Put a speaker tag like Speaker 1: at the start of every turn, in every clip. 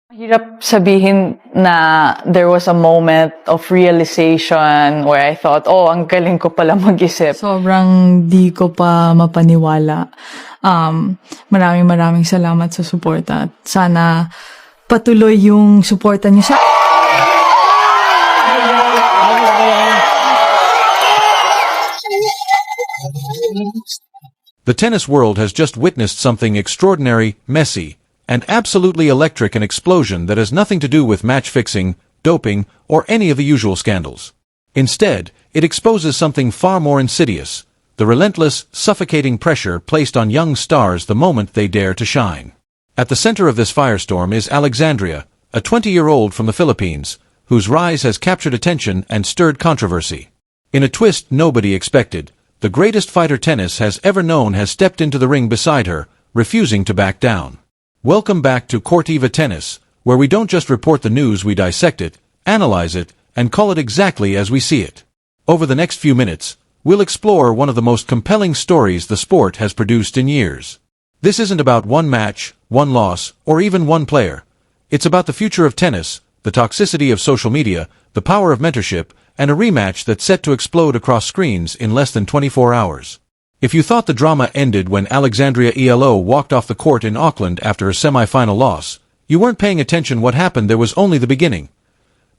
Speaker 1: Hirap sabihin na there was a moment of realization where I thought, oh, ang galing ko pala mag-isip.
Speaker 2: Sobrang di ko pa mapaniwala. Maraming salamat sa suporta. At sana patuloy yung suporta niyo sa...
Speaker 3: The tennis world has just witnessed something extraordinary, messy, and absolutely electric, an explosion that has nothing to do with match fixing, doping, or any of the usual scandals. Instead, it exposes something far more insidious, the relentless, suffocating pressure placed on young stars the moment they dare to shine. At the center of this firestorm is Alexandria, a 20-year-old from the Philippines, whose rise has captured attention and stirred controversy. In a twist nobody expected, the greatest fighter tennis has ever known has stepped into the ring beside her, refusing to back down. Welcome back to Cortiva Tennis, where we don't just report the news, we dissect it, analyze it, and call it exactly as we see it. Over the next few minutes, we'll explore one of the most compelling stories the sport has produced in years. This isn't about one match, one loss, or even one player. It's about the future of tennis, the toxicity of social media, the power of mentorship, and a rematch that's set to explode across screens in less than 24 hours. If you thought the drama ended when Alexandria ELO walked off the court in Auckland after a semi-final loss, you weren't paying attention. What happened there was only the beginning.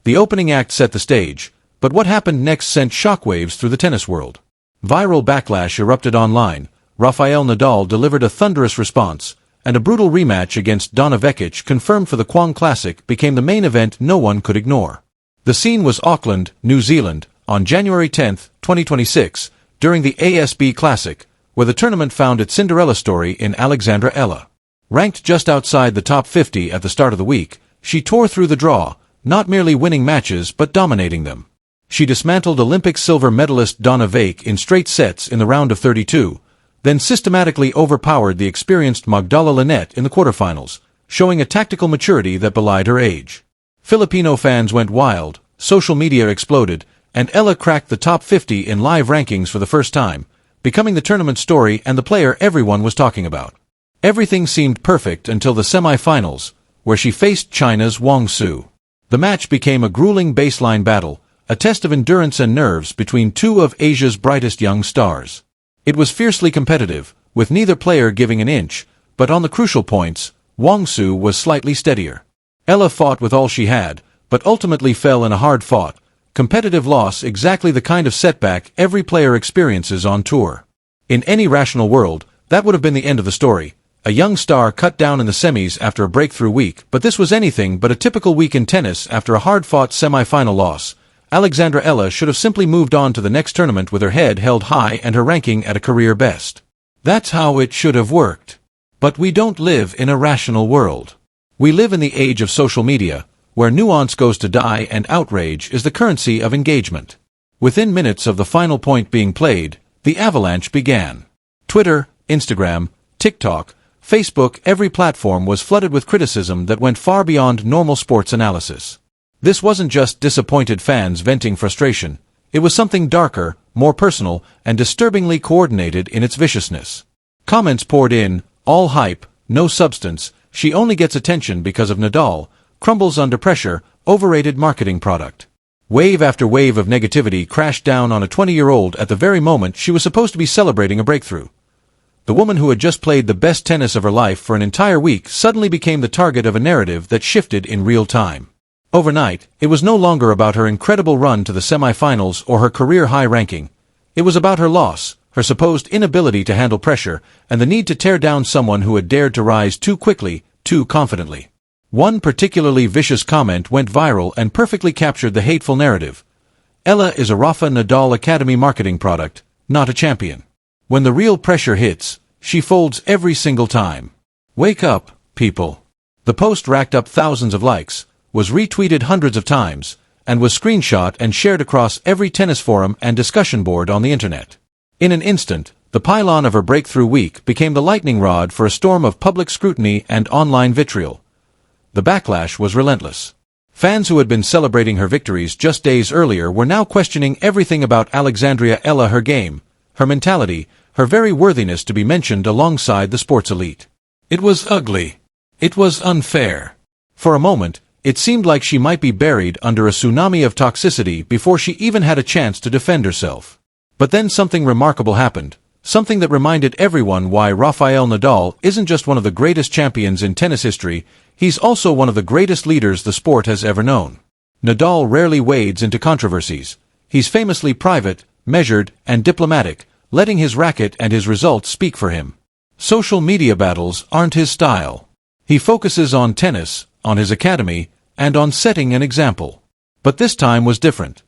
Speaker 3: The opening act set the stage, but what happened next sent shockwaves through the tennis world. Viral backlash erupted online, Rafael Nadal delivered a thunderous response, and a brutal rematch against Donna Vekic confirmed for the Kwong Classic became the main event no one could ignore. The scene was Auckland, New Zealand, on January 10, 2026, during the ASB Classic, where the tournament found its Cinderella story in Alexandra Ella. Ranked just outside the top 50 at the start of the week, she tore through the draw, not merely winning matches but dominating them. She dismantled Olympic silver medalist Donna Vekic in straight sets in the round of 32, then systematically overpowered the experienced Magdala Linette in the quarterfinals, showing a tactical maturity that belied her age. Filipino fans went wild, social media exploded, and Ella cracked the top 50 in live rankings for the first time, becoming the tournament story and the player everyone was talking about. Everything seemed perfect until the semi-finals, where she faced China's Wang Su. The match became a grueling baseline battle, a test of endurance and nerves between two of Asia's brightest young stars. It was fiercely competitive, with neither player giving an inch, but on the crucial points, Wang Su was slightly steadier. Ella fought with all she had, but ultimately fell in a hard-fought, competitive loss, exactly the kind of setback every player experiences on tour. In any rational world, that would have been the end of the story. A young star cut down in the semis after a breakthrough week, but this was anything but a typical week in tennis after a hard-fought semi-final loss. Alexandra Ella should have simply moved on to the next tournament with her head held high and her ranking at a career best. That's how it should have worked. But we don't live in a rational world. We live in the age of social media, where nuance goes to die and outrage is the currency of engagement. Within minutes of the final point being played, the avalanche began. Twitter, Instagram, TikTok, Facebook, every platform was flooded with criticism that went far beyond normal sports analysis. This wasn't just disappointed fans venting frustration, it was something darker, more personal, and disturbingly coordinated in its viciousness. Comments poured in, all hype, no substance, she only gets attention because of Nadal, crumbles under pressure, overrated marketing product. Wave after wave of negativity crashed down on a 20-year-old at the very moment she was supposed to be celebrating a breakthrough. The woman who had just played the best tennis of her life for an entire week suddenly became the target of a narrative that shifted in real time. Overnight, it was no longer about her incredible run to the semifinals or her career-high ranking. It was about her loss, her supposed inability to handle pressure, and the need to tear down someone who had dared to rise too quickly, too confidently. One particularly vicious comment went viral and perfectly captured the hateful narrative. Ella is a Rafa Nadal Academy marketing product, not a champion. When the real pressure hits, she folds every single time. Wake up, people. The post racked up thousands of likes, was retweeted hundreds of times, and was screenshot and shared across every tennis forum and discussion board on the internet. In an instant, the pylon of her breakthrough week became the lightning rod for a storm of public scrutiny and online vitriol. The backlash was relentless. Fans who had been celebrating her victories just days earlier were now questioning everything about Alexandria Ella, her game, her mentality, her very worthiness to be mentioned alongside the sports elite. It was ugly. It was unfair. For a moment, it seemed like she might be buried under a tsunami of toxicity before she even had a chance to defend herself. But then something remarkable happened, something that reminded everyone why Rafael Nadal isn't just one of the greatest champions in tennis history, he's also one of the greatest leaders the sport has ever known. Nadal rarely wades into controversies. He's famously private, measured, and diplomatic, letting his racket and his results speak for him. Social media battles aren't his style. He focuses on tennis, on his academy, and on setting an example. But this time was different.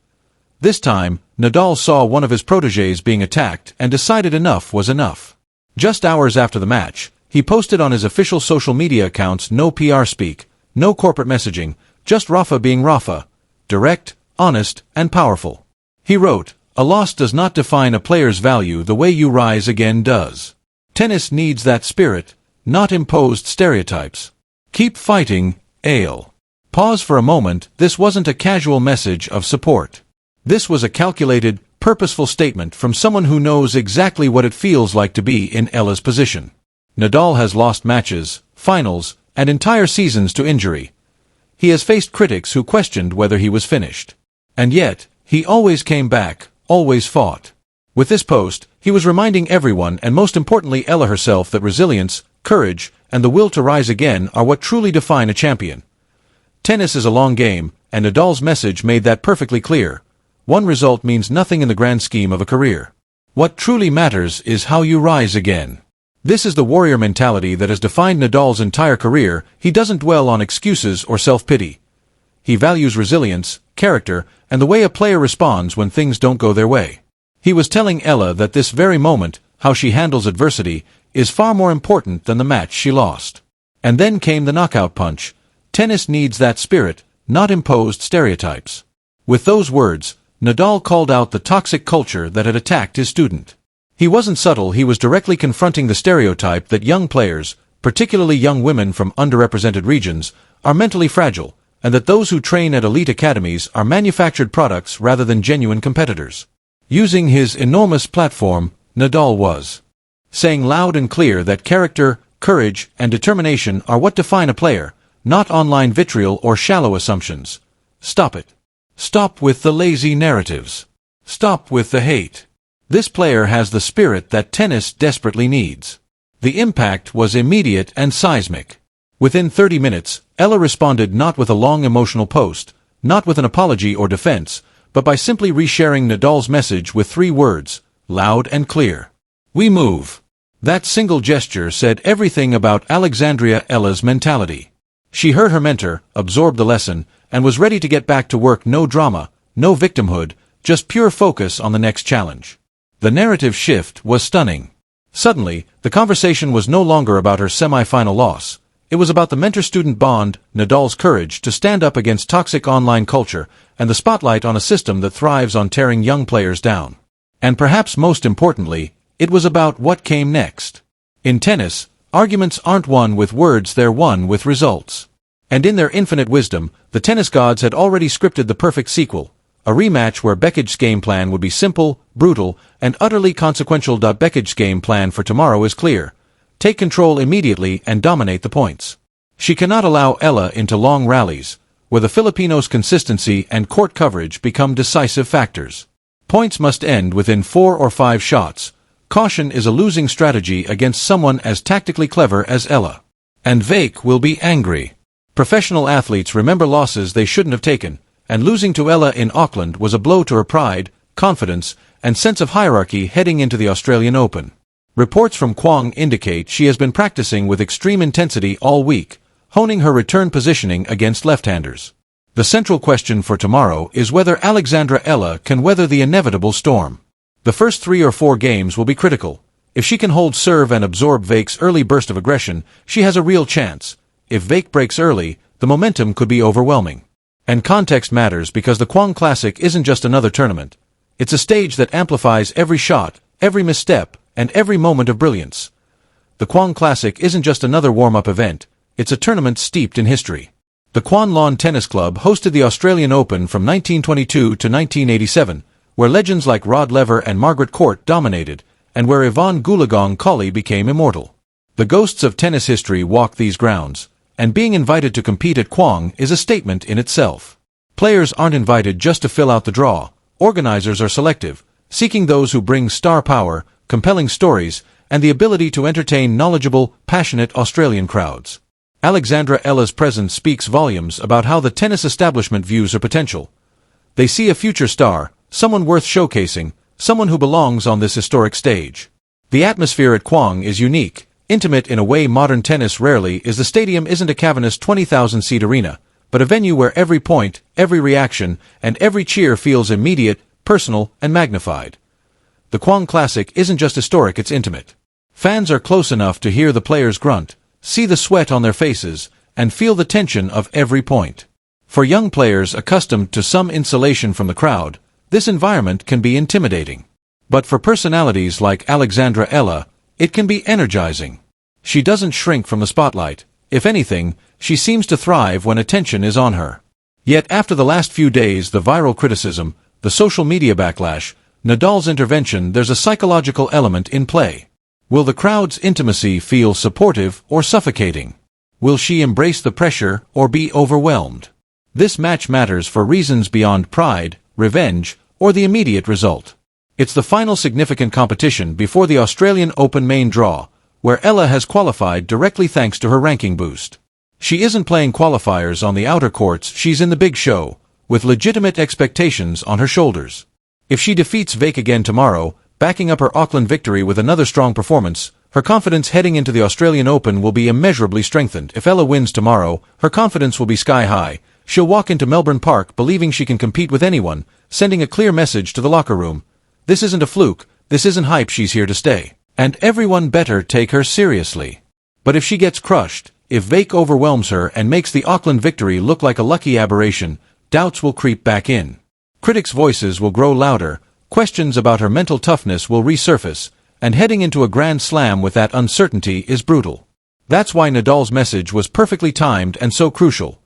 Speaker 3: This time, Nadal saw one of his proteges being attacked and decided enough was enough. Just hours after the match, he posted on his official social media accounts no PR speak, no corporate messaging, just Rafa being Rafa, direct, honest, and powerful. He wrote, "A loss does not define a player's value the way you rise again does. Tennis needs that spirit, not imposed stereotypes. Keep fighting, EALA." Pause for a moment, this wasn't a casual message of support. This was a calculated, purposeful statement from someone who knows exactly what it feels like to be in EALA's position. Nadal has lost matches, finals, and entire seasons to injury. He has faced critics who questioned whether he was finished. And yet, he always came back, always fought. With this post, he was reminding everyone, and most importantly EALA herself, that resilience, courage, and the will to rise again are what truly define a champion. Tennis is a long game, and Nadal's message made that perfectly clear. One result means nothing in the grand scheme of a career. What truly matters is how you rise again. This is the warrior mentality that has defined Nadal's entire career. He doesn't dwell on excuses or self-pity. He values resilience, character, and the way a player responds when things don't go their way. He was telling EALA that this very moment, how she handles adversity, is far more important than the match she lost. And then came the knockout punch. Tennis needs that spirit, not imposed stereotypes. With those words, Nadal called out the toxic culture that had attacked his student. He wasn't subtle, he was directly confronting the stereotype that young players, particularly young women from underrepresented regions, are mentally fragile, and that those who train at elite academies are manufactured products rather than genuine competitors. Using his enormous platform, Nadal was saying loud and clear that character, courage, and determination are what define a player, not online vitriol or shallow assumptions. Stop it. Stop with the lazy narratives. Stop with the hate. This player has the spirit that tennis desperately needs. The impact was immediate and seismic. Within 30 minutes, EALA responded not with a long emotional post, not with an apology or defense, but by simply resharing Nadal's message with 3 words, loud and clear. We move. That single gesture said everything about Alexandria EALA's mentality. She heard her mentor, absorbed the lesson, and was ready to get back to work. No drama, no victimhood, just pure focus on the next challenge. The narrative shift was stunning. Suddenly, the conversation was no longer about her semi-final loss. It was about the mentor-student bond, Nadal's courage to stand up against toxic online culture, and the spotlight on a system that thrives on tearing young players down. And perhaps most importantly, it was about what came next. In tennis, arguments aren't won with words, they're won with results. And in their infinite wisdom, the tennis gods had already scripted the perfect sequel, a rematch where Bekic's game plan would be simple, brutal, and utterly consequential. Bekic's game plan for tomorrow is clear. Take control immediately and dominate the points. She cannot allow EALA into long rallies, where the Filipinos' consistency and court coverage become decisive factors. Points must end within 4 or 5 shots. Caution is a losing strategy against someone as tactically clever as EALA. And Vake will be angry. Professional athletes remember losses they shouldn't have taken, and losing to EALA in Auckland was a blow to her pride, confidence, and sense of hierarchy heading into the Australian Open. Reports from Kwong indicate she has been practicing with extreme intensity all week, honing her return positioning against left-handers. The central question for tomorrow is whether Alexandra EALA can weather the inevitable storm. The first 3 or 4 games will be critical. If she can hold serve and absorb Vake's early burst of aggression, she has a real chance. If Vake breaks early, the momentum could be overwhelming. And context matters because the Kwong Classic isn't just another tournament. It's a stage that amplifies every shot, every misstep, and every moment of brilliance. The Kwong Classic isn't just another warm-up event, it's a tournament steeped in history. The Kwan Lawn Tennis Club hosted the Australian Open from 1922 to 1987, where legends like Rod Laver and Margaret Court dominated, and where Yvonne Goolagong Colley became immortal. The ghosts of tennis history walk these grounds, and being invited to compete at Kwang is a statement in itself. Players aren't invited just to fill out the draw. Organizers are selective, seeking those who bring star power, compelling stories, and the ability to entertain knowledgeable, passionate Australian crowds. Alexandra Ella's presence speaks volumes about how the tennis establishment views her potential. They see a future star, someone worth showcasing, someone who belongs on this historic stage. The atmosphere at Kwang is unique, intimate in a way modern tennis rarely is. The stadium isn't a cavernous 20,000-seat arena, but a venue where every point, every reaction, and every cheer feels immediate, personal, and magnified. The Kwang Classic isn't just historic, it's intimate. Fans are close enough to hear the players grunt, see the sweat on their faces, and feel the tension of every point. For young players accustomed to some insulation from the crowd, this environment can be intimidating. But for personalities like Alexandra Ella, it can be energizing. She doesn't shrink from the spotlight. If anything, she seems to thrive when attention is on her. Yet after the last few days, the viral criticism, the social media backlash, Nadal's intervention, there's a psychological element in play. Will the crowd's intimacy feel supportive or suffocating? Will she embrace the pressure or be overwhelmed? This match matters for reasons beyond pride, revenge, or the immediate result. It's the final significant competition before the Australian Open main draw, where Ella has qualified directly thanks to her ranking boost. She isn't playing qualifiers on the outer courts, she's in the big show, with legitimate expectations on her shoulders. If she defeats Vake again tomorrow, backing up her Auckland victory with another strong performance, her confidence heading into the Australian Open will be immeasurably strengthened. If Ella wins tomorrow, her confidence will be sky high. She'll walk into Melbourne Park believing she can compete with anyone, sending a clear message to the locker room. This isn't a fluke, this isn't hype, she's here to stay. And everyone better take her seriously. But if she gets crushed, if Vake overwhelms her and makes the Auckland victory look like a lucky aberration, doubts will creep back in. Critics' voices will grow louder, questions about her mental toughness will resurface, and heading into a Grand Slam with that uncertainty is brutal. That's why Nadal's message was perfectly timed and so crucial.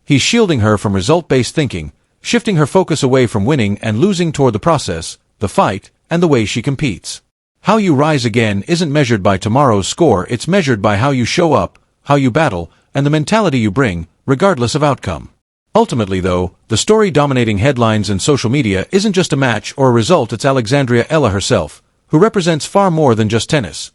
Speaker 3: He's shielding her from result-based thinking, shifting her focus away from winning and losing toward the process, the fight, and the way she competes. How you rise again isn't measured by tomorrow's score, it's measured by how you show up, how you battle, and the mentality you bring, regardless of outcome. Ultimately, though, the story dominating headlines and social media isn't just a match or a result, it's Alexandra Ella herself, who represents far more than just tennis.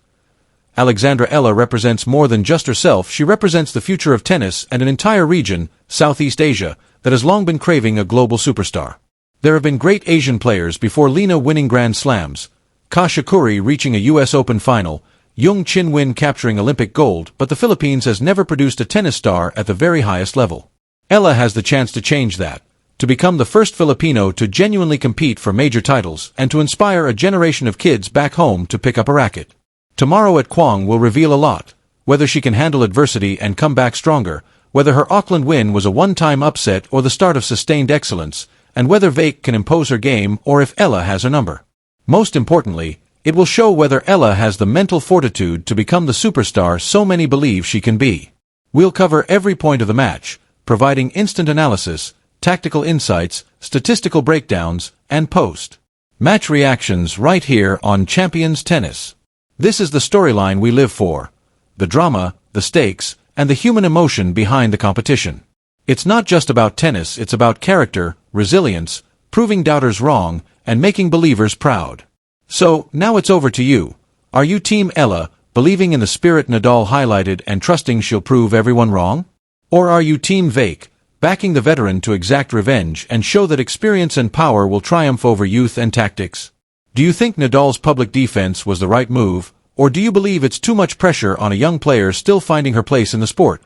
Speaker 3: Alexandra Ella represents more than just herself, she represents the future of tennis and an entire region, Southeast Asia, that has long been craving a global superstar. There have been great Asian players before Lena winning Grand Slams, Ka Shakuri reaching a US Open final, Yung Chin Win capturing Olympic gold, but the Philippines has never produced a tennis star at the very highest level. Ella has the chance to change that, to become the first Filipino to genuinely compete for major titles and to inspire a generation of kids back home to pick up a racket. Tomorrow at Kwang will reveal a lot, whether she can handle adversity and come back stronger, whether her Auckland win was a one-time upset or the start of sustained excellence, and whether Vake can impose her game or if Ella has her number. Most importantly, it will show whether Ella has the mental fortitude to become the superstar so many believe she can be. We'll cover every point of the match, providing instant analysis, tactical insights, statistical breakdowns, and post-match reactions right here on Champions Tennis. This is the storyline we live for. The drama, the stakes, and the human emotion behind the competition. It's not just about tennis, it's about character, resilience, proving doubters wrong, and making believers proud. So, now it's over to you. Are you Team Ella, believing in the spirit Nadal highlighted and trusting she'll prove everyone wrong? Or are you Team Vake, backing the veteran to exact revenge and show that experience and power will triumph over youth and tactics? Do you think Nadal's public defense was the right move, or do you believe it's too much pressure on a young player still finding her place in the sport?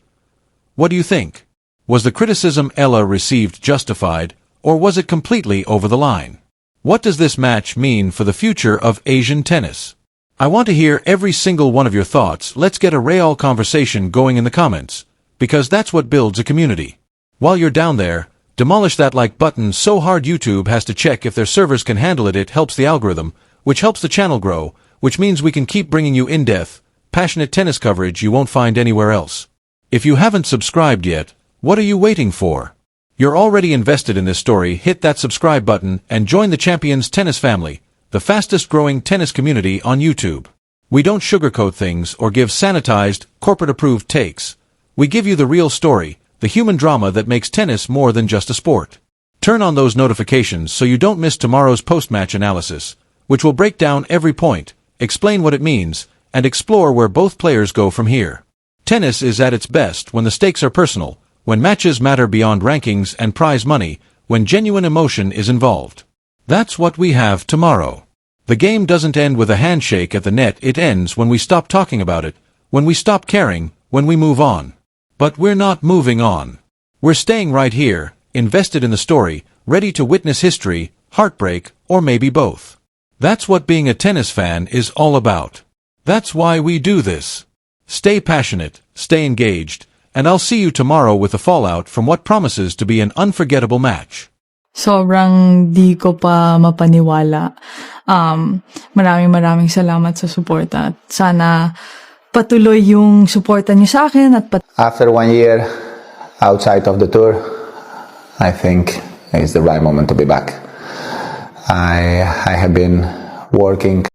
Speaker 3: What do you think? Was the criticism Ella received justified, or was it completely over the line? What does this match mean for the future of Asian tennis? I want to hear every single one of your thoughts. Let's get a real conversation going in the comments, because that's what builds a community. While you're down there, demolish that like button so hard YouTube has to check if their servers can handle it. It helps the algorithm, which helps the channel grow, which means we can keep bringing you in-depth, passionate tennis coverage you won't find anywhere else. If you haven't subscribed yet, what are you waiting for? You're already invested in this story. Hit that subscribe button and join the Champions Tennis family, the fastest growing tennis community on YouTube. We don't sugarcoat things or give sanitized, corporate-approved takes. We give you the real story, the human drama that makes tennis more than just a sport. Turn on those notifications so you don't miss tomorrow's post-match analysis, which will break down every point, explain what it means, and explore where both players go from here. Tennis is at its best when the stakes are personal, when matches matter beyond rankings and prize money, when genuine emotion is involved. That's what we have tomorrow. The game doesn't end with a handshake at the net, it ends when we stop talking about it, when we stop caring, when we move on. But we're not moving on. We're staying right here, invested in the story, ready to witness history, heartbreak, or maybe both. That's what being a tennis fan is all about. That's why we do this. Stay passionate, stay engaged, and I'll see you tomorrow with the fallout from what promises to be an unforgettable match.
Speaker 2: Sobrang di ko pa mapaniwala. Maraming salamat sa suporta. Sana patuloy yung suporta niyo sa akin at
Speaker 4: After 1 year outside of the tour, I think it's the right moment to be back. I have been working